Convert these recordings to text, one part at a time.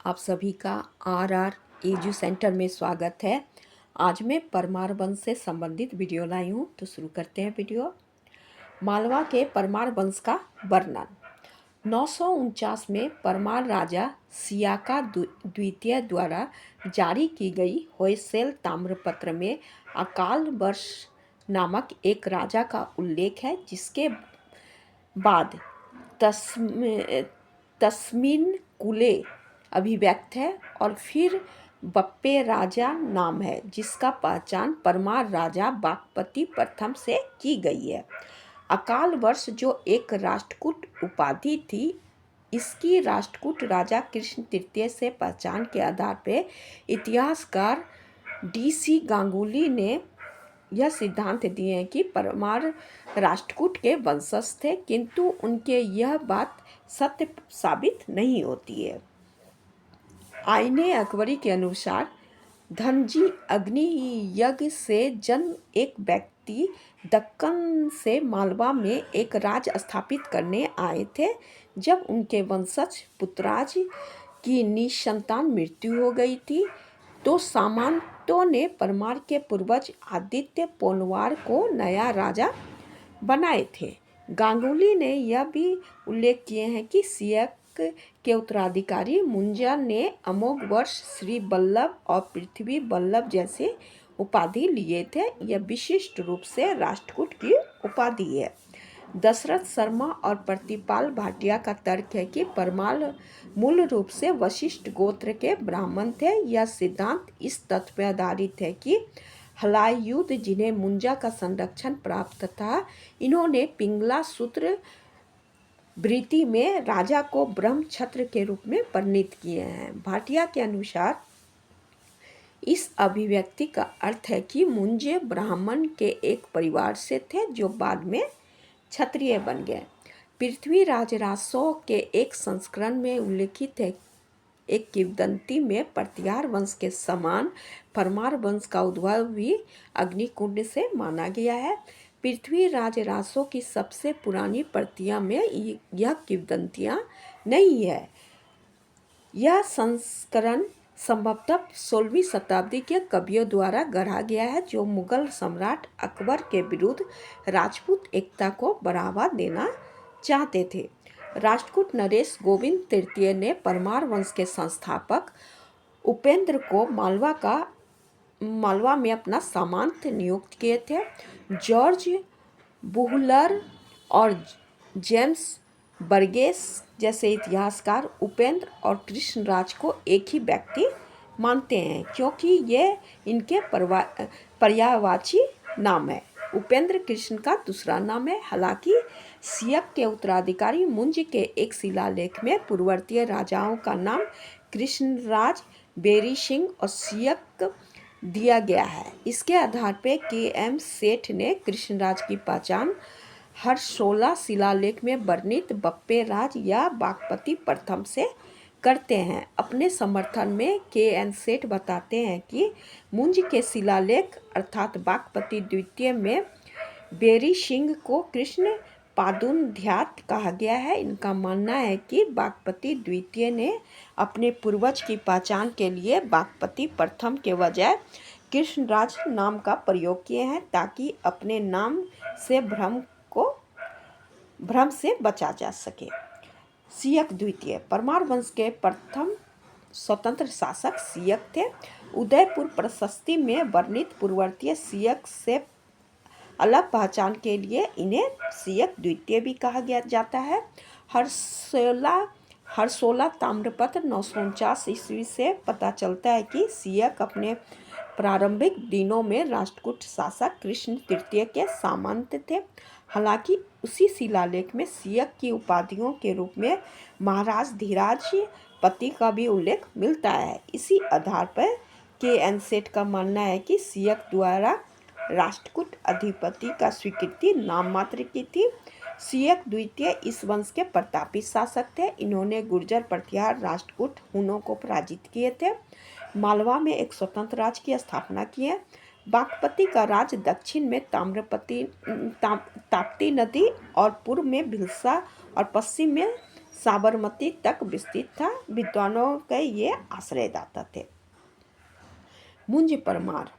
आप सभी का आर एजू सेंटर में स्वागत है। आज मैं परमार वंश से संबंधित वीडियो लाई हूँ, तो शुरू करते हैं वीडियो। मालवा के परमार वंश का वर्णन। 949 में परमार राजा सियाका द्वितीय द्वारा जारी की गई होयसेल ताम्रपत्र में अकाल वर्ष नामक एक राजा का उल्लेख है, जिसके बाद तस्मीन कुले अभिव्यक्त है और फिर बप्पे राजा नाम है, जिसका पहचान परमार राजा बागपति प्रथम से की गई है। अकाल वर्ष जो एक राष्ट्रकूट उपाधि थी, इसकी राष्ट्रकूट राजा कृष्ण तृतीय से पहचान के आधार पर इतिहासकार DC गांगुली ने यह सिद्धांत दिए हैं कि परमार राष्ट्रकूट के वंशज थे, किंतु उनके यह बात सत्य साबित नहीं होती है। आईने अकबरी के अनुसार धनजी अग्नि यज्ञ से जन्म एक व्यक्ति दक्कन से मालवा में एक राज स्थापित करने आए थे। जब उनके वंशज पुत्राज की निसंतान मृत्यु हो गई थी, तो सामंतों ने परमार के पूर्वज आदित्य पोलवार को नया राजा बनाए थे। गांगुली ने यह भी उल्लेख किए हैं कि सियक के उत्तराधिकारी मुंजा ने अमोघ वर्ष श्री बल्लभ और पृथ्वी बल्लभ जैसे उपाधि लिए थे। यह विशिष्ट रूप से राष्ट्रकूट की उपाधि है। दशरथ शर्मा और प्रतिपाल भाटिया का तर्क है कि परमार मूल रूप से वशिष्ठ गोत्र के ब्राह्मण थे। यह सिद्धांत इस तथ्य पर आधारित है कि हलायुद्ध, जिन्हें मुंजा का संरक्षण प्राप्त था, इन्होंने पिंगला सूत्र वृत्ति में राजा को ब्रह्म छत्र के रूप में परिणित किए हैं। भाटिया के अनुसार इस अभिव्यक्ति का अर्थ है कि मुंजे ब्राह्मण के एक परिवार से थे, जो बाद में क्षत्रिय बन गए। पृथ्वीराज रासो के एक संस्करण में उल्लिखित है, एक किंवदंती में प्रत्यार वंश के समान परमार वंश का उद्भव भी अग्निकुंड से माना गया है। पृथ्वीराज रासो की सबसे पुरानी प्रतियां में यह किंवदंतियां नहीं है। यह संस्करण संभवतः 16वीं शताब्दी के कवियों द्वारा गढ़ा गया है, जो मुगल सम्राट अकबर के विरुद्ध राजपूत एकता को बढ़ावा देना चाहते थे। राष्ट्रकूट नरेश गोविंद तृतीय ने परमार वंश के संस्थापक उपेंद्र को मालवा में अपना सामंत नियुक्त किए थे। जॉर्ज बुहलर और जेम्स बर्गेस जैसे इतिहासकार उपेंद्र और कृष्णराज को एक ही व्यक्ति मानते हैं, क्योंकि ये इनके पर्यायवाची नाम है। उपेंद्र कृष्ण का दूसरा नाम है। हालांकि सियक के उत्तराधिकारी मुंज के एक शिलालेख में पूर्ववर्ती राजाओं का नाम कृष्णराज, बेरी सिंह और सियक दिया गया है। इसके आधार पर KM सेठ ने कृष्णराज की पहचान हरसोला शिलालेख में वर्णित बप्पे राज या बागपति प्रथम से करते हैं। अपने समर्थन में KN सेठ बताते हैं कि मुंज के शिलालेख अर्थात बागपति द्वितीय में बेरी सिंह को कृष्ण पादुनध्यात कहा गया है। इनका मानना है कि बागपति द्वितीय ने अपने पूर्वज की पहचान के लिए बागपति प्रथम के बजाय कृष्णराज नाम का प्रयोग किए हैं, ताकि अपने नाम से भ्रम से बचा जा सके। सियक द्वितीय परमार वंश के प्रथम स्वतंत्र शासक सियक थे। उदयपुर प्रशस्ति में वर्णित पूर्ववर्ती सियक से अलग पहचान के लिए इन्हें सियक द्वितीय भी कहा जाता है। हरसोला ताम्रपत्र 949 ईस्वी से पता चलता है कि सियक अपने प्रारंभिक दिनों में राष्ट्रकूट शासक कृष्ण तृतीय के सामंत थे। हालांकि उसी शिलालेख में सियक की उपाधियों के रूप में महाराज धीराज पति का भी उल्लेख मिलता है। इसी आधार पर KN सेठ का मानना है कि सियक द्वारा राष्ट्रकूट अधिपति का स्वीकृति नाम मात्र की थी। सियक द्वितीय इस वंश के प्रतापी शासक थे। इन्होंने गुर्जर, प्रतिहार, राष्ट्रकूट, हुनों को पराजित किए थे। मालवा में एक स्वतंत्र राज्य की स्थापना की है। बागपति का राज दक्षिण में ताप्ती नदी और पूर्व में भिलसा और पश्चिम में साबरमती तक विस्तृत था। विद्वानों के ये आश्रयदाता थे। मुंज परमार।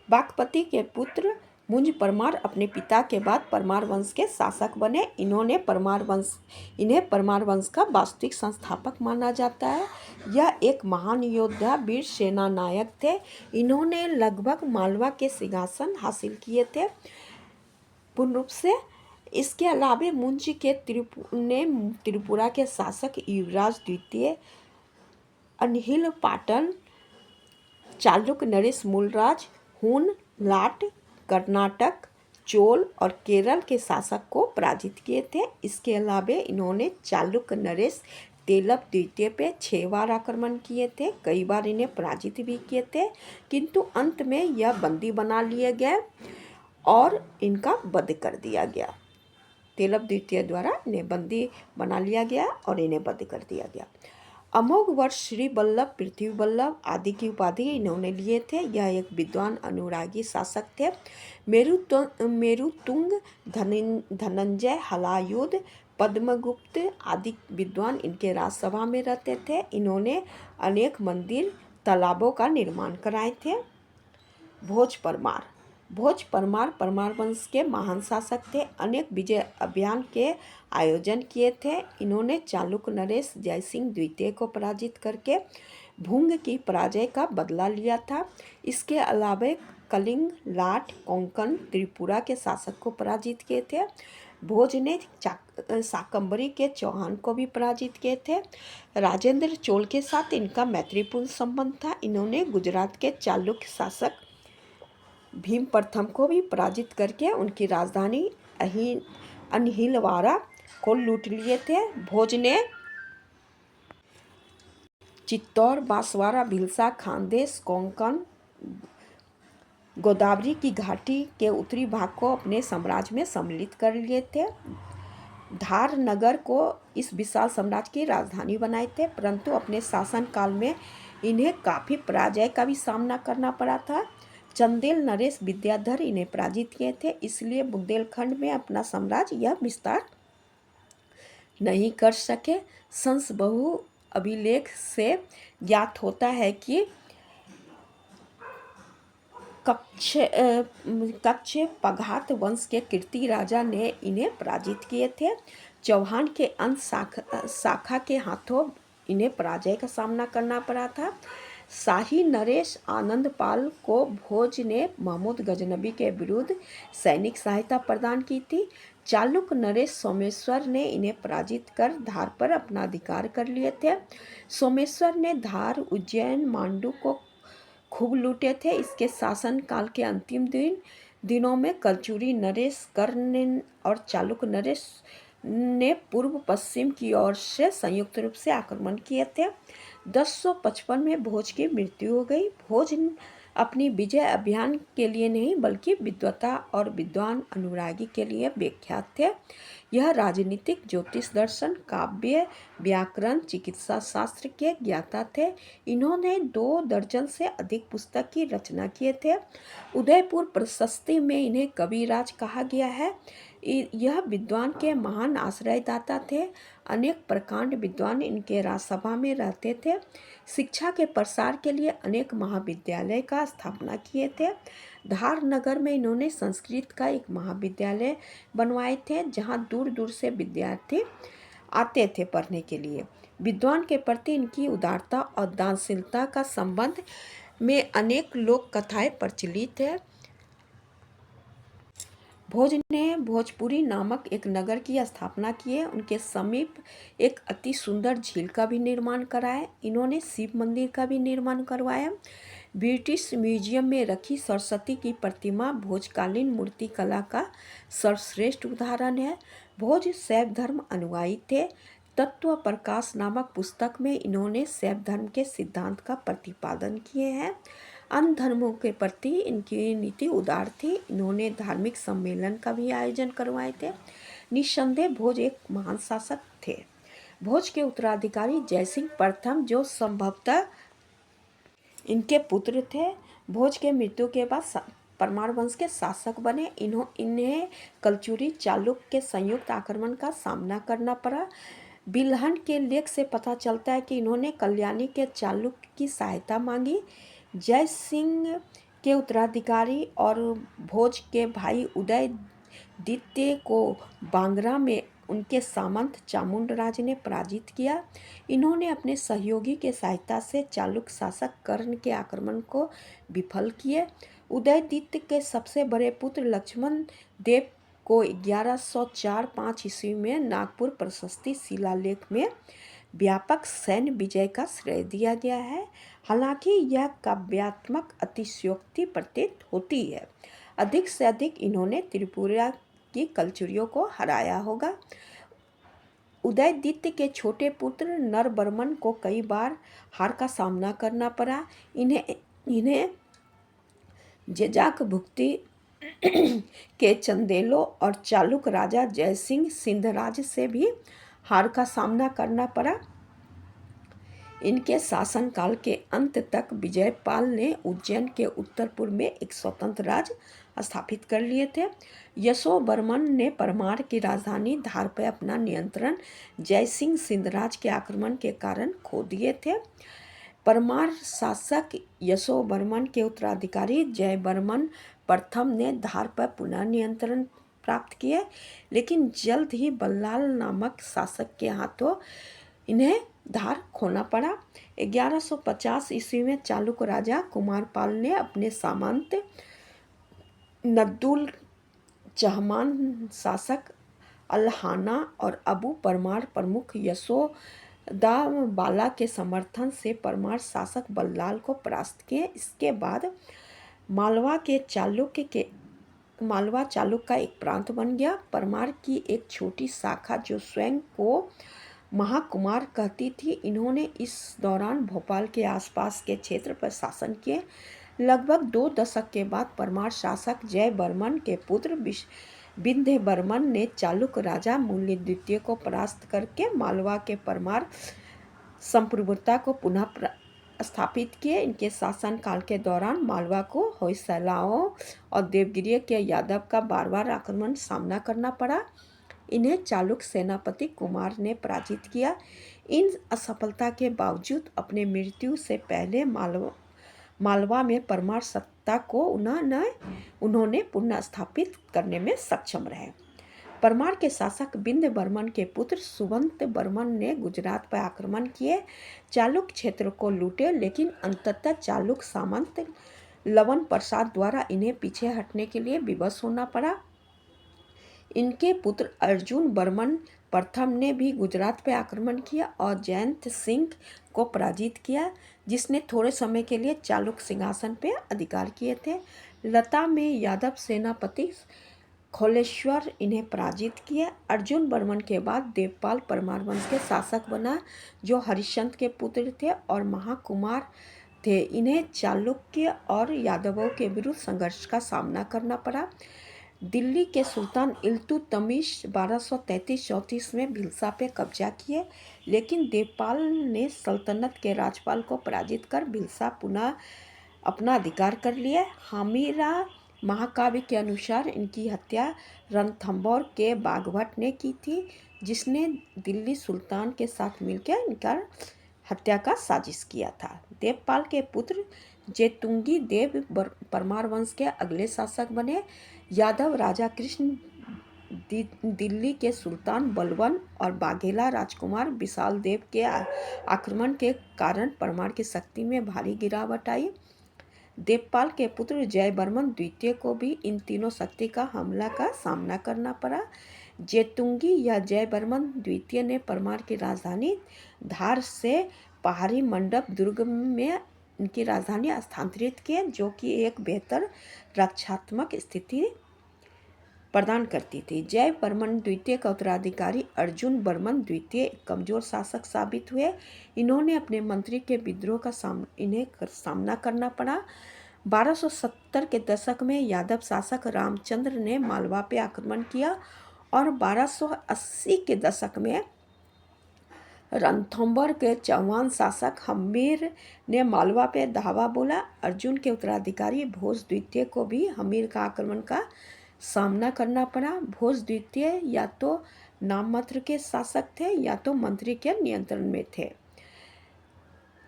बागपति के पुत्र मुंज परमार अपने पिता के बाद परमार वंश के शासक बने। इन्हें परमार वंश का वास्तविक संस्थापक माना जाता है। यह एक महान योद्धा, वीर सेना नायक थे। इन्होंने लगभग मालवा के सिंहासन हासिल किए थे पूर्ण रूप से। इसके अलावा मुंज के त्रिपुरा के शासक युवराज द्वितीय, अनहिल पाटन, चालुक्य नरेश मूलराज, हून, लाट, कर्नाटक, चोल और केरल के शासक को पराजित किए थे। इसके अलावा इन्होंने चालुक्य नरेश तेलप द्वितीय पे 6 बार आक्रमण किए थे। कई बार इन्हें पराजित भी किए थे, किंतु अंत में यह बंदी बना लिए गए और इनका वध कर दिया गया। तेलप द्वितीय द्वारा इन्हें बंदी बना लिया गया और इन्हें वध कर दिया गया। अमोघ वर्ष, श्री वल्लभ, पृथ्वी वल्लभ आदि की उपाधि इन्होंने लिए थे। यह एक विद्वान, अनुरागी शासक थे। मेरुतुंग, धनंजय, हलायुध, पद्मगुप्त आदि विद्वान इनके राजसभा में रहते थे। इन्होंने अनेक मंदिर, तालाबों का निर्माण कराए थे। भोज परमार। भोज परमार परमार वंश के महान शासक थे। अनेक विजय अभियान के आयोजन किए थे। इन्होंने चालुक्य नरेश जयसिंह द्वितीय को पराजित करके भुंग की पराजय का बदला लिया था। इसके अलावा कलिंग, लाट, कोंकण, त्रिपुरा के शासक को पराजित किए थे। भोज ने शाकंभरी के चौहान को भी पराजित किए थे। राजेंद्र चोल के साथ इनका मैत्रीपूर्ण संबंध था। इन्होंने गुजरात के चालुक्य शासक भीम प्रथम को भी पराजित करके उनकी राजधानी अनहिलवाड़ा को लूट लिए थे। भोज ने चित्तौड़, बांसवाड़ा, भिलसा, खानदेश, कोंकण, गोदावरी की घाटी के उत्तरी भाग को अपने साम्राज्य में सम्मिलित कर लिए थे। धार नगर को इस विशाल साम्राज्य की राजधानी बनाए थे, परंतु अपने शासनकाल में इन्हें काफ़ी पराजय का भी सामना करना पड़ा था। चंदेल नरेश विद्याधर इन्हें पराजित किए थे, इसलिए बुंदेलखंड में अपना साम्राज्य यह विस्तार नहीं कर सके। संसबहु अभिलेख से ज्ञात होता है कि कक्ष पघात वंश के कीर्ति राजा ने इन्हें पराजित किए थे। चौहान के अंत शाखा के हाथों इन्हें पराजय का सामना करना पड़ा था। शाही नरेश आनंदपाल को भोज ने महमूद गजनबी के विरुद्ध सैनिक सहायता प्रदान की थी। चालुक्य नरेश सोमेश्वर ने इन्हें पराजित कर धार पर अपना अधिकार कर लिए थे। सोमेश्वर ने धार, उज्जैन, मांडू को खूब लूटे थे। इसके शासनकाल के अंतिम दिनों में कलचुरी नरेश, कर्ण और चालुक्य नरेश ने पूर्व पश्चिम की ओर से संयुक्त रूप से आक्रमण किए थे। 1055 में भोज की मृत्यु हो गई। भोज अपनी विजय अभियान के लिए नहीं बल्कि विद्वता और विद्वान अनुरागी के लिए विख्यात थे। यह राजनीतिक, ज्योतिष दर्शन, काव्य, व्याकरण, चिकित्सा शास्त्र के ज्ञाता थे। इन्होंने 2 दर्जन से अधिक पुस्तक की रचना किए थे। उदयपुर प्रशस्ति में इन्हें कविराज कहा गया है। यह विद्वान के महान आश्रयदाता थे। अनेक प्रकांड विद्वान इनके राजसभा में रहते थे। शिक्षा के प्रसार के लिए अनेक महाविद्यालय का स्थापना किए थे। धार नगर में इन्होंने संस्कृत का एक महाविद्यालय बनवाए थे, जहां दूर दूर से विद्यार्थी आते थे पढ़ने के लिए। विद्वान के प्रति इनकी उदारता और दानशीलता का संबंध में अनेक लोक कथाएं प्रचलित है। भोज ने भोजपुरी नामक एक नगर की स्थापना की है। उनके समीप एक अति सुंदर झील का भी निर्माण कराया। इन्होंने शिव मंदिर का भी निर्माण करवाया। ब्रिटिश म्यूजियम में रखी सरस्वती की प्रतिमा भोजकालीन मूर्ति कला का सर्वश्रेष्ठ उदाहरण है। भोज शैव धर्म अनुयायी थे। तत्व प्रकाश नामक पुस्तक में इन्होंने शैव धर्म के सिद्धांत का प्रतिपादन किए हैं। अन्य धर्मों के प्रति इनकी नीति उदार थी। इन्होंने धार्मिक सम्मेलन का भी आयोजन करवाए थे। निस्संदेह भोज एक महान शासक थे। भोज के उत्तराधिकारी जयसिंह प्रथम, जो संभवतः इनके पुत्र थे, भोज के मृत्यु के बाद परमार वंश के शासक बने। इन्हें कलचुरी चालुक्य के संयुक्त आक्रमण का सामना करना पड़ा। बिल्हन के लेख से पता चलता है कि इन्होंने कल्याणी के चालुक्य की सहायता मांगी। जय सिंह के उत्तराधिकारी और भोज के भाई उदयदित्य को बांगरा में उनके सामंत चामुंडराज ने पराजित किया। इन्होंने अपने सहयोगी के सहायता से चालुक्य शासक कर्ण के आक्रमण को विफल किए। उदयदित्य के सबसे बड़े पुत्र लक्ष्मण देव को 1104-5 ईस्वी में नागपुर प्रशस्ति शिलालेख में व्यापक सैन्य विजय का श्रेय दिया गया है। हालांकि यह काव्यात्मक अतिशयोक्ति प्रतीत होती है। अधिक से अधिक इन्होंने त्रिपुरा की कलचुरियों को हराया होगा। उदयदित्य के छोटे पुत्र नरबर्मन को कई बार हार का सामना करना पड़ा। इन्हें जेजाक भुक्ति के चंदेलों और चालुक राजा जयसिंह सिंधराज से भी हार का सामना करना पड़ा। इनके शासनकाल के अंत तक विजयपाल ने उज्जैन के उत्तर पूर्व में एक स्वतंत्र राज्य स्थापित कर लिए थे। यशोवर्मन ने परमार की राजधानी धार पर अपना नियंत्रण जयसिंह सिंधराज के आक्रमण के कारण खो दिए थे। परमार शासक यशोवर्मन के उत्तराधिकारी जयवर्मन प्रथम ने धार पर पुनः नियंत्रण प्राप्त किए, लेकिन जल्द ही बल्लाल नामक शासक के हाथों इन्हें धार खोना पड़ा। 1150 ईस्वी में चालुक्य राजा कुमारपाल ने अपने सामंत नद्दुल चहमान शासक अल्हाना और अबू परमार प्रमुख यशोदाबाला के समर्थन से परमार शासक बल्लाल को परास्त किए। इसके बाद मालवा चालुक्य का एक प्रांत बन गया। परमार की एक छोटी शाखा जो स्वयं को महाकुमार कहती थी, इन्होंने इस दौरान भोपाल के आसपास के क्षेत्र पर शासन किए। लगभग 2 दशक के बाद परमार शासक जयवर्मन के पुत्र विंध्यवर्मन ने चालुक्य राजा मूल्य द्वितीय को परास्त करके मालवा के परमार संप्रभुता को पुनः स्थापित किए। इनके शासनकाल के दौरान मालवा को होयसलाओं और देवगिरी के यादव का बार आक्रमण सामना करना पड़ा। इन्हें चालुक्य सेनापति कुमार ने पराजित किया। इन असफलता के बावजूद अपने मृत्यु से पहले मालवा में परमार सत्ता को उन्होंने पुनः स्थापित करने में सक्षम रहे। परमार के शासक विंध्यवर्मन के पुत्र सुबंत वर्मन ने गुजरात पर आक्रमण किए, चालुक्य क्षेत्र को लूटे, लेकिन अंततः चालुक्य सामंत लवन प्रसाद द्वारा इन्हें पीछे हटने के लिए विवश होना पड़ा। इनके पुत्र अर्जुन वर्मन प्रथम ने भी गुजरात पर आक्रमण किया और जयंत सिंह को पराजित किया, जिसने थोड़े समय के लिए चालुक्य सिंहासन पर अधिकार किए थे। लता में यादव सेनापति खोलेश्वर इन्हें पराजित किया। अर्जुन वर्मन के बाद देवपाल परमार वंश के शासक बना, जो हरिश्चंद्र के पुत्र थे और महाकुमार थे। इन्हें चालुक्य और यादवों के विरुद्ध संघर्ष का सामना करना पड़ा। दिल्ली के सुल्तान इल्तुतमिश 1233-34 में भिलसा पे कब्जा किए, लेकिन देवपाल ने सल्तनत के राज्यपाल को पराजित कर भिलसा पुनः अपना अधिकार कर लिया। हामिरा महाकाव्य के अनुसार इनकी हत्या रणथंभौर के बागभट ने की थी, जिसने दिल्ली सुल्तान के साथ मिलकर इनका हत्या का साजिश किया था। देवपाल के पुत्र जेतुंगी देव परमार वंश के अगले शासक बने। यादव राजा कृष्ण दिल्ली के सुल्तान बलवन और बाघेला राजकुमार विशाल देव के आक्रमण के कारण परमार की शक्ति में भारी गिरावट आई। देवपाल के पुत्र जयवर्मन द्वितीय को भी इन तीनों शक्ति का हमला का सामना करना पड़ा। जेतुंगी या जयवर्मन द्वितीय ने परमार की राजधानी धार से पहाड़ी मंडप दुर्ग में उनकी राजधानी स्थानांतरित की, जो कि एक बेहतर रक्षात्मक स्थिति प्रदान करती थी। जयवर्मन द्वितीय का उत्तराधिकारी अर्जुन वर्मन द्वितीय एक कमजोर शासक साबित हुए। इन्होंने अपने मंत्री के विद्रोह का सामना करना पड़ा। 1270 के दशक में यादव शासक रामचंद्र ने मालवा पे आक्रमण किया और 1280 के दशक में रणथंभौर के चौहान शासक हम्मीर ने मालवा पे धावा बोला। अर्जुन के उत्तराधिकारी भोज द्वितीय को भी हम्मीर का आक्रमण का सामना करना पड़ा। भोज द्वितीय या तो नाम मात्र के शासक थे या तो मंत्री के नियंत्रण में थे।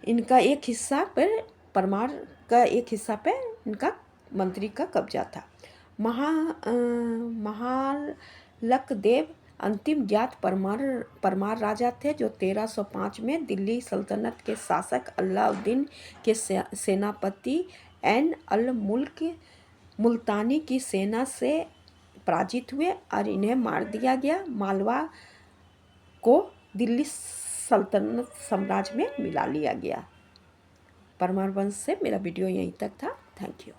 इनका एक हिस्सा पर परमार का एक हिस्सा पे इनका मंत्री का कब्जा था। महालक देव अंतिम ज्ञात परमार राजा थे जो 1305 में दिल्ली सल्तनत के शासक अलाउद्दीन के सेनापति ऐन अल मुल्क मुल्तानी की सेना से पराजित हुए और इन्हें मार दिया गया। मालवा को दिल्ली सल्तनत साम्राज्य में मिला लिया गया। परमार वंश से मेरा वीडियो यहीं तक था। Thank you.